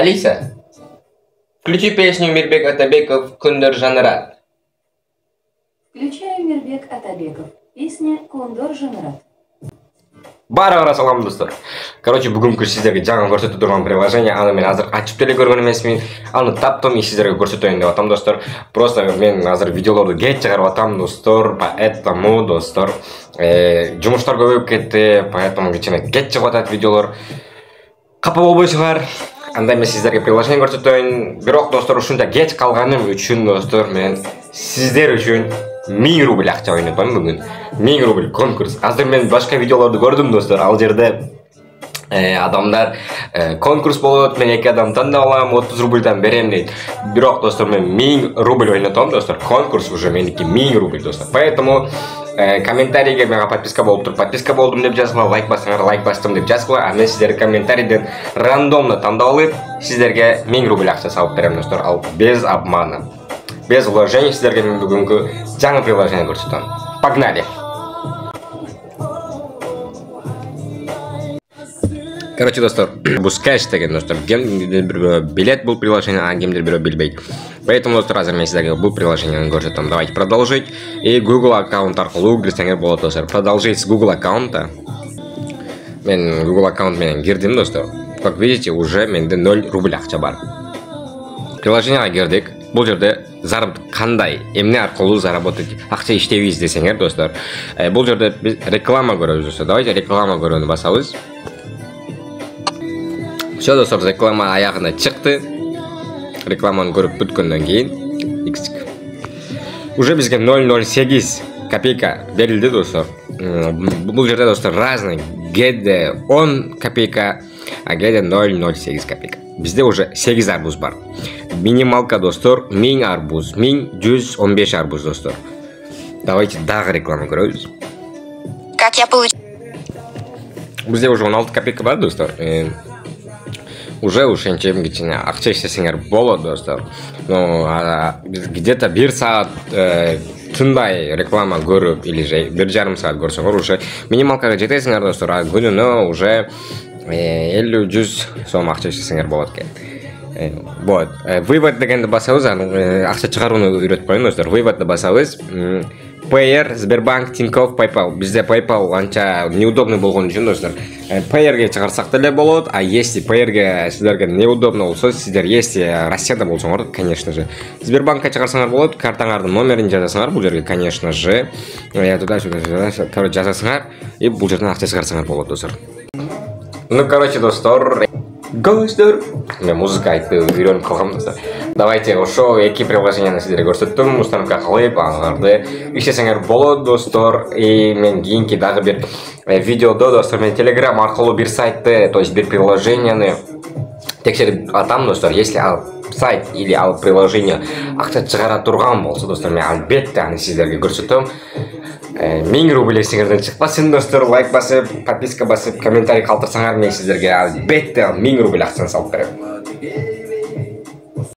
Алиса, включи песню Мирбек Атабеков «Кондор Жанрат». Включаю Мирбек Атабеков. Песня «Кондор Жанрат». Барыгына салам достор. Короче, бүгүнкү сиздерге жаңы көрсөтүп турган приложение, аны мен азыр ачып деле көргөн эмесмин. Аны таптым и сиздерге көрсөтөйүн деп атам достор. Просто мен азыр видеолорду кеч чыгарып атам достор, поэтому достор, жумуштар көбөйүп кетти, поэтому кичине кеч чыгып атат видеолор. Капа болбойсуңар. Анда мен сиздерге приложение көрсөтөйүн. Бирок достор, ушунча кеч калганым үчүн достор, мен сиздер үчүн 1000 рубль акча ойнотом бүгүн. 1000 рубль конкурс. Азыр мен башка видеолорду көрдүм достор. Ал жерде адамдар конкурс болот, мен 2 адам тандап алам, 30 рубльдан берем дейт. Бирок достор, мен 1000 рубль ойнотом достор. Конкурс уже меники 1000 рубль достор. Поэтому комментарийге мага подписка болуп туруп, подписка болдум деп жазгыла, лайк бассаңар, лайк бастым деп жазгыла. А мен сиздерге комментарийден рандомно тандап алып, сиздерге 1000 рубль акча салып берем достор. Ал без обмана, без вложений сиздерге мен бүгүнкү жаңы приложение көрсөтөм. Погнали! Короче, достор, бул скетч деген достор, кимдир бирөө билет бул приложение, а кимдир бирөө билбейт. Поэтому достор, азыр мен сиздерге бул приложениени көрсөтөм. Давайте продолжить. И Google аккаунт аркылуу кирсеңер болот достор. Продолжить с Google аккаунта. Мен Google аккаунт менен кирдим достор. Как видите, уже менде 0 рубль акча бар. Приложенияга кирдик. Бул жерде заработок кандай, эмне аркылуу заработать акча иштейбиз десеңер достор. Бул жерде биз реклама көрөбүз достор. Давайте реклама көрүүнү басабыз. Все достор, реклама аягына чыкты. Рекламаны көрүп бүткөндөн кийин уже бизге 0,08 копейка берилди достор. Бул жерде достор разный, кээде 10 копейка, а кээде 0,08 копейка. Бизде уже 8 арбуз бар. Минималка достор 1000 арбуз, 1115 арбуз достор. Давайте дагы реклама көрөбүз. Как я получил? Бизде уже 16 копейка бар достор. Уже ушенчем кичине акча иштесеңер болот достор. Но где-то 1 саат тынбай реклама көрүп или же 1,5 саат көрсөңөр уже минималкага жетесиңер достор. А күнүнө уже 50-100 сом акча иштесеңер болот экен. Вот. Вывод дегенди басабыз, акча чыгарууну үйрөтүп коеюн достор. Выводду басабыз. Payer, Сбербанк, Тинькофф, PayPal. Бизде PayPal анча неудобный болгон үчүн достор. Payerге чыгарсак деле болот, а если Payerге сиздерге неудобно болсо, сиздер если Россияда болсоңор, конечно же, Сбербанкка чыгарсаңар болот, картаңардын номерин жазасыңар, бул жерге, конечно же, туда-сюда жазасыңар, и бул жерден акча чыгарсаңар болот достор. Ну, короче, достор, мен музыка айтты үйрөнүп калгам достор. Давайте ошо 2 приложениени сиздерге көрсөттүм, установка кылып, аларды иштесеңер болот достор. И мен кийинки дагы бир видеодо достор, мен Telegram аркылуу бир сайтты, то есть бир приложениени текшерип атам достор. Если ал сайт или ал приложение акча чыгара турган болсо достор, мен албетте аны сиздерге көрсөтөм. 1000 рубль эсиңерден чыкпасын достор. Лайк басып, подписка басып, комментарий калтырсаңар, мен сиздерге албетте 1000 рубль акчаны салып берем.